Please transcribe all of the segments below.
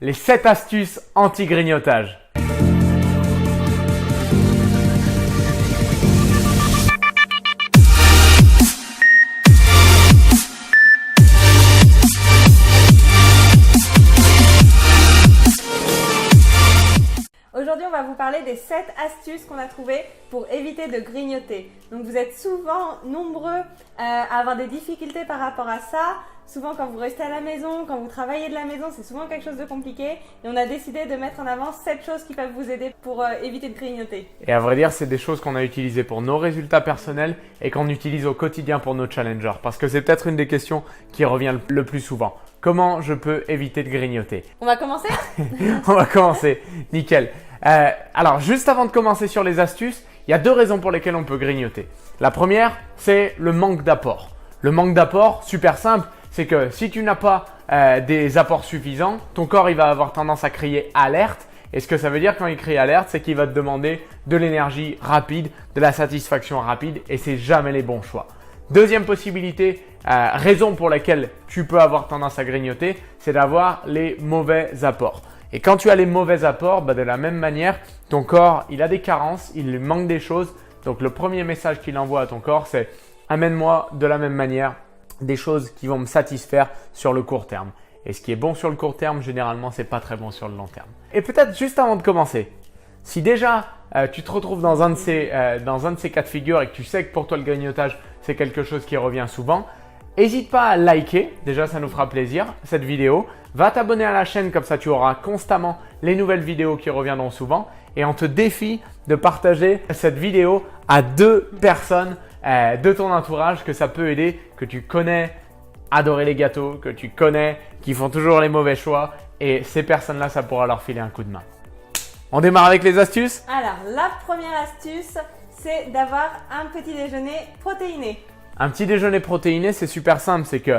Les 7 astuces anti-grignotage. Aujourd'hui, on va vous parler des 7 astuces qu'on a trouvées pour éviter de grignoter. Donc, vous êtes souvent nombreux à avoir des difficultés par rapport à ça. Souvent, quand vous restez à la maison, quand vous travaillez de la maison, c'est souvent quelque chose de compliqué. Et on a décidé de mettre en avant 7 choses qui peuvent vous aider pour éviter de grignoter. Et à vrai dire, c'est des choses qu'on a utilisées pour nos résultats personnels et qu'on utilise au quotidien pour nos challengers. Parce que c'est peut-être une des questions qui revient le plus souvent. Comment je peux éviter de grignoter? On va commencer? On va commencer. Nickel. Alors, juste avant de commencer sur les astuces, il y a 2 raisons pour lesquelles on peut grignoter. La première, c'est le manque d'apport. Le manque d'apport, super simple, c'est que si tu n'as pas des apports suffisants, ton corps il va avoir tendance à crier alerte. Et ce que ça veut dire quand il crie alerte, c'est qu'il va te demander de l'énergie rapide, de la satisfaction rapide et c'est jamais les bons choix. Deuxième possibilité, raison pour laquelle tu peux avoir tendance à grignoter, c'est d'avoir les mauvais apports. Et quand tu as les mauvais apports, de la même manière, ton corps il a des carences, il lui manque des choses. Donc le premier message qu'il envoie à ton corps, c'est amène-moi de la même manière des choses qui vont me satisfaire sur le court terme. Et ce qui est bon sur le court terme, généralement, c'est pas très bon sur le long terme. Et peut-être juste avant de commencer, si déjà tu te retrouves dans un de ces cas de figure et que tu sais que pour toi le grignotage, c'est quelque chose qui revient souvent, n'hésite pas à liker, déjà ça nous fera plaisir, cette vidéo. Va t'abonner à la chaîne, comme ça tu auras constamment les nouvelles vidéos qui reviendront souvent. Et on te défie de partager cette vidéo à 2 personnes de ton entourage que ça peut aider, que tu connais adorer les gâteaux, que tu connais qui font toujours les mauvais choix. Et ces personnes-là, ça pourra leur filer un coup de main. On démarre avec les astuces? Alors, la première astuce, c'est d'avoir un petit déjeuner protéiné. Un petit déjeuner protéiné, c'est super simple. C'est que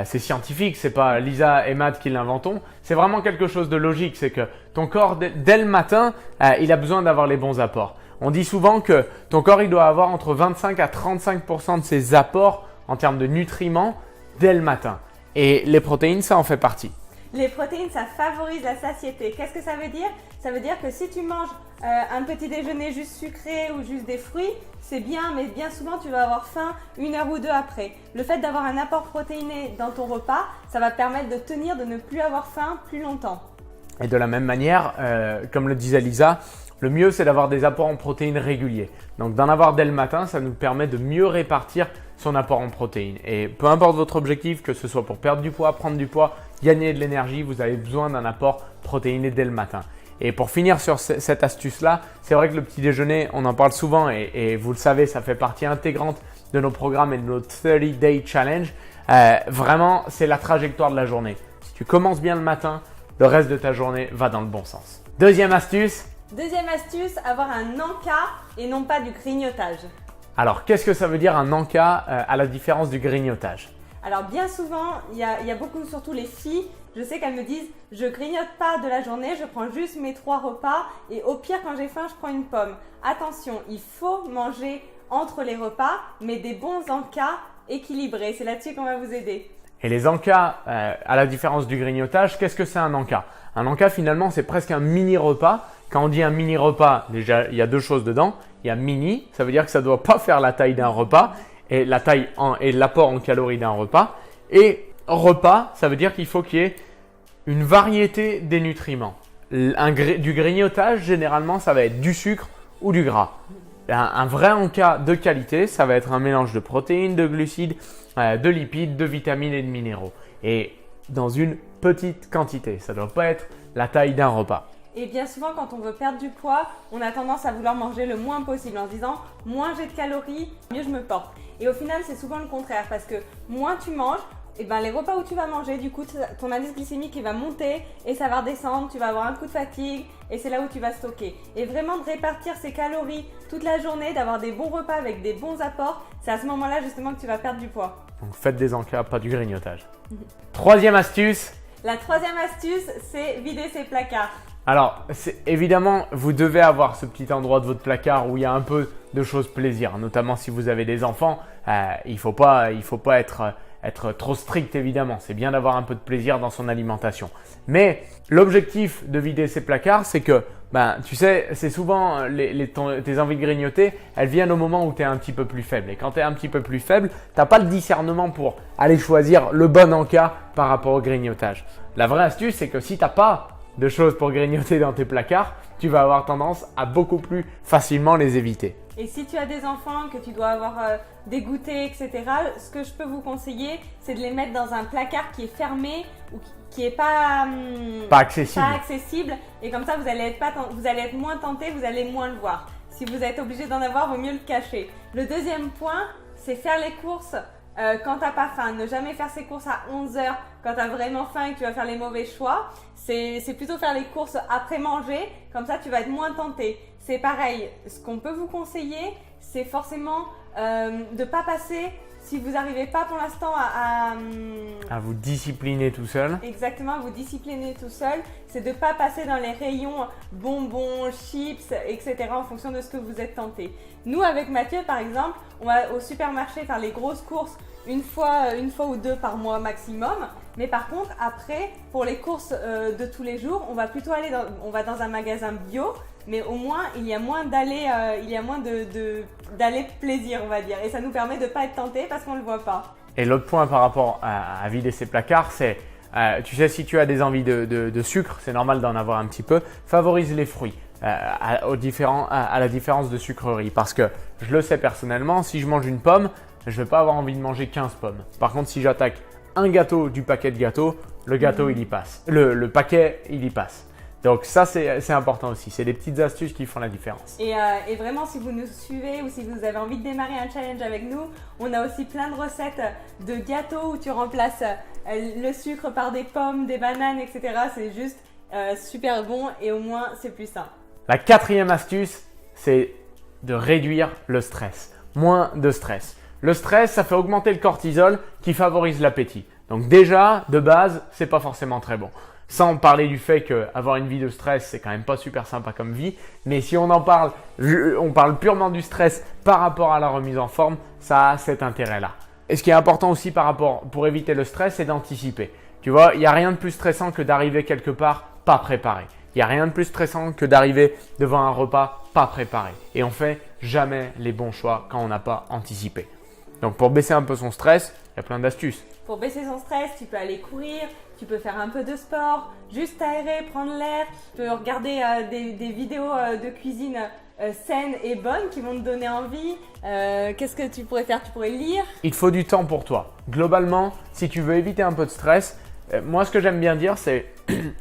c'est scientifique, c'est pas Lisa et Matt qui l'inventons. C'est vraiment quelque chose de logique. C'est que ton corps, dès le matin, il a besoin d'avoir les bons apports. On dit souvent que ton corps il doit avoir entre 25 à 35% de ses apports en termes de nutriments dès le matin. Et les protéines, ça en fait partie. Les protéines, ça favorise la satiété. Qu'est-ce que ça veut dire? Ça veut dire que si tu manges un petit déjeuner juste sucré ou juste des fruits, c'est bien, mais bien souvent tu vas avoir faim 1 heure ou 2 après. Le fait d'avoir un apport protéiné dans ton repas, ça va te permettre de tenir, de ne plus avoir faim plus longtemps. Et de la même manière, comme le disait Lisa, le mieux c'est d'avoir des apports en protéines réguliers. Donc d'en avoir dès le matin, ça nous permet de mieux répartir son apport en protéines. Et peu importe votre objectif, que ce soit pour perdre du poids, prendre du poids, gagner de l'énergie, vous avez besoin d'un apport protéiné dès le matin. Et pour finir sur cette astuce-là, c'est vrai que le petit déjeuner, on en parle souvent et vous le savez, ça fait partie intégrante de nos programmes et de notre 30 Day Challenge. Vraiment, c'est la trajectoire de la journée. Si tu commences bien le matin, le reste de ta journée va dans le bon sens. Deuxième astuce, avoir un encas et non pas du grignotage. alors, qu'est-ce que ça veut dire un encas à la différence du grignotage? Alors bien souvent, il y a beaucoup, surtout les filles, je sais qu'elles me disent « je grignote pas de la journée, je prends juste mes 3 repas et au pire quand j'ai faim, je prends une pomme ». Attention, il faut manger entre les repas, mais des bons encas équilibrés. C'est là-dessus qu'on va vous aider. Et les encas, à la différence du grignotage, qu'est-ce que c'est un encas? Un encas finalement, c'est presque un mini-repas. Quand on dit un mini-repas, déjà il y a 2 choses dedans. Il y a mini, ça veut dire que ça ne doit pas faire la taille d'un repas et l'apport en calories d'un repas. Et repas, ça veut dire qu'il faut qu'il y ait une variété des nutriments. Du grignotage, généralement, ça va être du sucre ou du gras. Un vrai encas de qualité, ça va être un mélange de protéines, de glucides, de lipides, de vitamines et de minéraux. Et dans une petite quantité, ça ne doit pas être la taille d'un repas. Et bien souvent, quand on veut perdre du poids, on a tendance à vouloir manger le moins possible en se disant « moins j'ai de calories, mieux je me porte ». Et au final, c'est souvent le contraire parce que moins tu manges, et les repas où tu vas manger, du coup, ton indice glycémique il va monter et ça va redescendre, tu vas avoir un coup de fatigue et c'est là où tu vas stocker. Et vraiment de répartir ces calories toute la journée, d'avoir des bons repas avec des bons apports, c'est à ce moment-là justement que tu vas perdre du poids. Donc faites des encas, pas du grignotage. Troisième astuce. La troisième astuce, c'est vider ses placards. Alors, évidemment, vous devez avoir ce petit endroit de votre placard où il y a un peu de choses plaisir, notamment si vous avez des enfants. Il faut pas être être trop strict évidemment. C'est bien d'avoir un peu de plaisir dans son alimentation. Mais l'objectif de vider ses placards, c'est que tu sais, c'est souvent tes envies de grignoter, elles viennent au moment où tu es un petit peu plus faible. Et quand tu es un petit peu plus faible, tu n'as pas le discernement pour aller choisir le bon encas par rapport au grignotage. La vraie astuce, c'est que si tu n'as pas de choses pour grignoter dans tes placards, tu vas avoir tendance à beaucoup plus facilement les éviter. Et si tu as des enfants que tu dois avoir dégoûtés, etc., ce que je peux vous conseiller, c'est de les mettre dans un placard qui est fermé ou qui n'est pas accessible. Et comme ça, vous allez être moins tenté, vous allez moins le voir. Si vous êtes obligé d'en avoir, il vaut mieux le cacher. Le deuxième point, c'est faire les courses quand tu n'as pas faim. Ne jamais faire ses courses à 11h quand tu as vraiment faim et que tu vas faire les mauvais choix. C'est plutôt faire les courses après manger, comme ça tu vas être moins tenté. C'est pareil, ce qu'on peut vous conseiller, c'est forcément de ne pas passer, si vous n'arrivez pas pour l'instant à vous discipliner tout seul. Exactement, vous discipliner tout seul, c'est de ne pas passer dans les rayons bonbons, chips, etc. en fonction de ce que vous êtes tenté. Nous, avec Mathieu, par exemple, on va au supermarché faire les grosses courses une fois ou deux par mois maximum. Mais par contre, après, pour les courses de tous les jours, on va plutôt aller dans un magasin bio. Mais au moins, il y a moins d'aller plaisir, on va dire. Et ça nous permet de ne pas être tenté parce qu'on ne le voit pas. Et l'autre point par rapport à vider ses placards, c'est, tu sais, si tu as des envies de sucre, c'est normal d'en avoir un petit peu, favorise les fruits à la différence de sucrerie. Parce que je le sais personnellement, si je mange une pomme, je ne vais pas avoir envie de manger 15 pommes. Par contre, si j'attaque un gâteau du paquet de gâteaux, le gâteau il y passe. Le paquet il y passe. Donc ça c'est important aussi, c'est des petites astuces qui font la différence. Et vraiment si vous nous suivez ou si vous avez envie de démarrer un challenge avec nous, on a aussi plein de recettes de gâteaux où tu remplaces le sucre par des pommes, des bananes, etc. C'est juste super bon et au moins c'est plus sain. La quatrième astuce, c'est de réduire le stress. Moins de stress. Le stress, ça fait augmenter le cortisol qui favorise l'appétit. Donc déjà, de base, c'est pas forcément très bon. Sans parler du fait qu'avoir une vie de stress, c'est quand même pas super sympa comme vie. Mais si on en parle, on parle purement du stress par rapport à la remise en forme, ça a cet intérêt-là. Et ce qui est important aussi pour éviter le stress, c'est d'anticiper. Tu vois, il n'y a rien de plus stressant que d'arriver quelque part pas préparé. Il n'y a rien de plus stressant que d'arriver devant un repas pas préparé. Et on fait jamais les bons choix quand on n'a pas anticipé. Donc pour baisser un peu son stress, il y a plein d'astuces. Pour baisser son stress, tu peux aller courir, tu peux faire un peu de sport, juste t'aérer, prendre l'air. Tu peux regarder des vidéos de cuisine saines et bonnes qui vont te donner envie. Qu'est-ce que tu pourrais faire? Tu pourrais lire. Il te faut du temps pour toi. Globalement, si tu veux éviter un peu de stress, moi ce que j'aime bien dire, c'est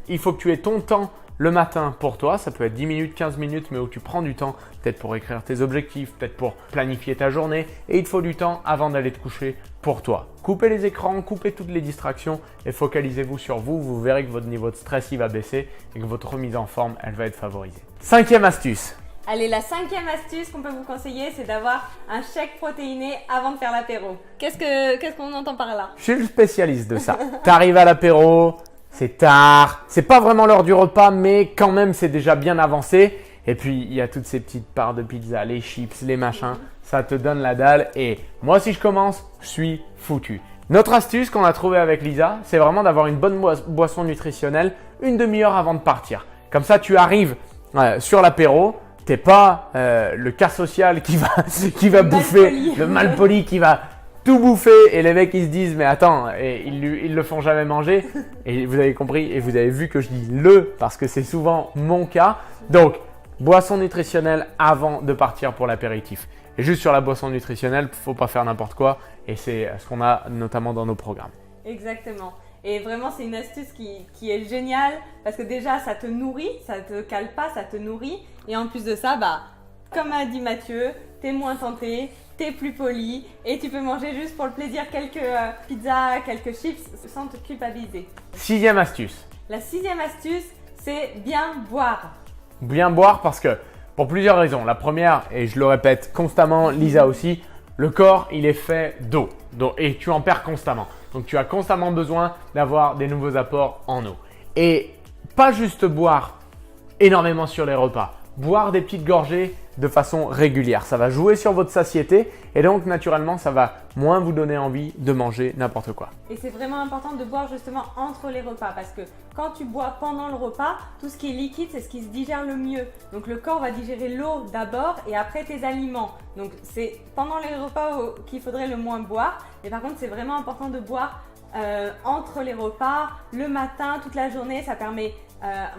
il faut que tu aies ton temps le matin pour toi, ça peut être 10 minutes, 15 minutes, mais où tu prends du temps, peut-être pour écrire tes objectifs, peut-être pour planifier ta journée. Et il te faut du temps avant d'aller te coucher pour toi. Coupez les écrans, coupez toutes les distractions et focalisez-vous sur vous. Vous verrez que votre niveau de stress il va baisser et que votre remise en forme, elle va être favorisée. Cinquième astuce. Allez, la cinquième astuce qu'on peut vous conseiller, c'est d'avoir un shake protéiné avant de faire l'apéro. Qu'est-ce qu'on entend par là? Je suis le spécialiste de ça. Tu arrives à l'apéro, c'est tard, c'est pas vraiment l'heure du repas, mais quand même c'est déjà bien avancé. Et puis il y a toutes ces petites parts de pizza, les chips, les machins, ça te donne la dalle. Et moi si je commence, je suis foutu. Notre astuce qu'on a trouvée avec Lisa, c'est vraiment d'avoir une bonne boisson nutritionnelle une demi-heure avant de partir. Comme ça tu arrives sur l'apéro, t'es pas le cas social qui va bouffer, le malpoli qui va tout bouffer et les mecs ils se disent mais attends, et ils le font jamais manger. Et vous avez compris et vous avez vu que je dis parce que c'est souvent mon cas. Donc boisson nutritionnelle avant de partir pour l'apéritif. Et juste sur la boisson nutritionnelle, faut pas faire n'importe quoi et c'est ce qu'on a notamment dans nos programmes. Exactement. Et vraiment, c'est une astuce qui est géniale parce que déjà, ça te nourrit, ça te cale pas, ça te nourrit. Et en plus de ça, comme a dit Mathieu, t'es moins tenté, t'es plus poli et tu peux manger juste pour le plaisir quelques pizzas, quelques chips sans te culpabiliser. Sixième astuce. La sixième astuce, c'est bien boire. Bien boire parce que pour plusieurs raisons. La première, et je le répète constamment, Lisa aussi, le corps, il est fait d'eau et tu en perds constamment. Donc, tu as constamment besoin d'avoir des nouveaux apports en eau. Et pas juste boire énormément sur les repas. Boire des petites gorgées de façon régulière. Ça va jouer sur votre satiété et donc naturellement, ça va moins vous donner envie de manger n'importe quoi. Et c'est vraiment important de boire justement entre les repas parce que quand tu bois pendant le repas, tout ce qui est liquide, c'est ce qui se digère le mieux. Donc le corps va digérer l'eau d'abord et après tes aliments. Donc c'est pendant les repas qu'il faudrait le moins boire. Mais par contre, c'est vraiment important de boire entre les repas, le matin, toute la journée. Ça permet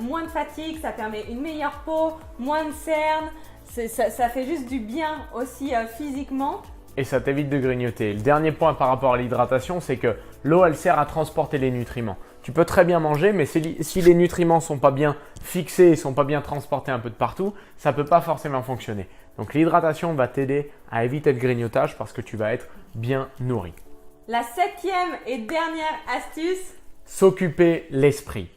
moins de fatigue, ça permet une meilleure peau, moins de cernes. Ça fait juste du bien aussi physiquement. Et ça t'évite de grignoter. Le dernier point par rapport à l'hydratation, c'est que l'eau, elle sert à transporter les nutriments. Tu peux très bien manger, mais si les nutriments ne sont pas bien fixés et ne sont pas bien transportés un peu de partout, ça ne peut pas forcément fonctionner. Donc l'hydratation va t'aider à éviter le grignotage parce que tu vas être bien nourri. La 7e et dernière astuce, s'occuper l'esprit.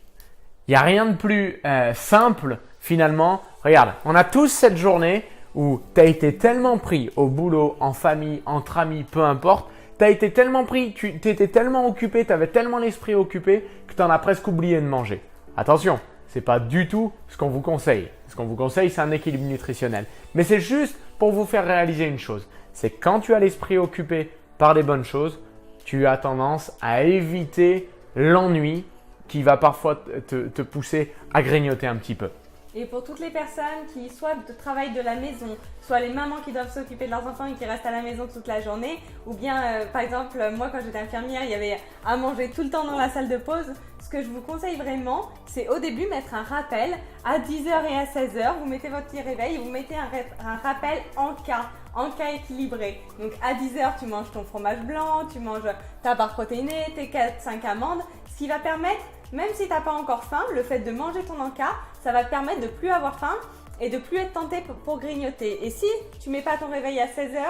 Il n'y a rien de plus simple finalement. Regarde, on a tous cette journée où tu as été tellement pris au boulot, en famille, entre amis, peu importe. Tu as été tellement pris, tu étais tellement occupé, tu avais tellement l'esprit occupé que tu en as presque oublié de manger. Attention, ce n'est pas du tout ce qu'on vous conseille. Ce qu'on vous conseille, c'est un équilibre nutritionnel. Mais c'est juste pour vous faire réaliser une chose. C'est que quand tu as l'esprit occupé par des bonnes choses, tu as tendance à éviter l'ennui qui va parfois te pousser à grignoter un petit peu. Et pour toutes les personnes qui soit travaillent de la maison, soit les mamans qui doivent s'occuper de leurs enfants et qui restent à la maison toute la journée, ou bien par exemple moi quand j'étais infirmière, il y avait à manger tout le temps dans la salle de pause. Ce que je vous conseille vraiment, c'est au début mettre un rappel à 10h et à 16h. Vous mettez votre petit réveil et vous mettez un rappel en cas équilibré. Donc à 10h, tu manges ton fromage blanc, tu manges ta barre protéinée, tes 4-5 amandes, ce qui va permettre, même si tu n'as pas encore faim, le fait de manger ton encas, ça va te permettre de ne plus avoir faim et de ne plus être tenté pour grignoter. Et si tu ne mets pas ton réveil à 16h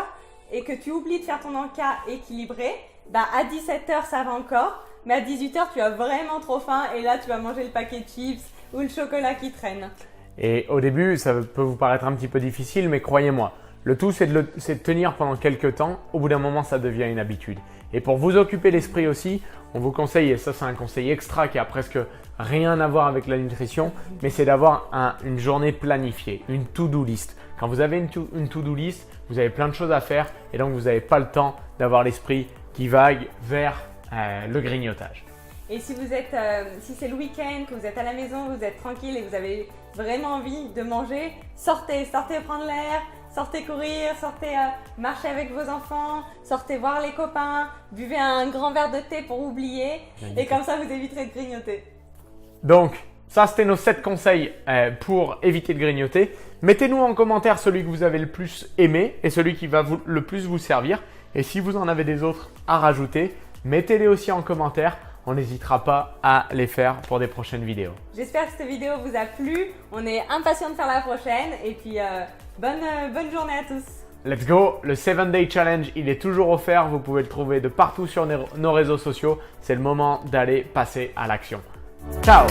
et que tu oublies de faire ton encas équilibré, à 17h ça va encore, mais à 18h tu as vraiment trop faim et là tu vas manger le paquet de chips ou le chocolat qui traîne. Et au début, ça peut vous paraître un petit peu difficile, mais croyez-moi, le tout c'est de tenir pendant quelques temps. Au bout d'un moment, ça devient une habitude. Et pour vous occuper l'esprit aussi, on vous conseille, et ça c'est un conseil extra qui a presque rien à voir avec la nutrition, mais c'est d'avoir une journée planifiée, une to-do list. Quand vous avez une to-do list, vous avez plein de choses à faire et donc vous n'avez pas le temps d'avoir l'esprit qui vague vers le grignotage. Et si c'est le week-end, que vous êtes à la maison, vous êtes tranquille et vous avez vraiment envie de manger, sortez prendre l'air, sortez courir, sortez marcher avec vos enfants, sortez voir les copains, buvez un grand verre de thé pour oublier et comme ça vous éviterez de grignoter. Donc, ça c'était nos 7 conseils pour éviter de grignoter. Mettez-nous en commentaire celui que vous avez le plus aimé et celui qui va le plus vous servir. Et si vous en avez des autres à rajouter, mettez-les aussi en commentaire. On n'hésitera pas à les faire pour des prochaines vidéos. J'espère que cette vidéo vous a plu. On est impatients de faire la prochaine et puis bonne journée à tous. Let's go! Le 7-Day Challenge, il est toujours offert. Vous pouvez le trouver de partout sur nos réseaux sociaux. C'est le moment d'aller passer à l'action. Ciao!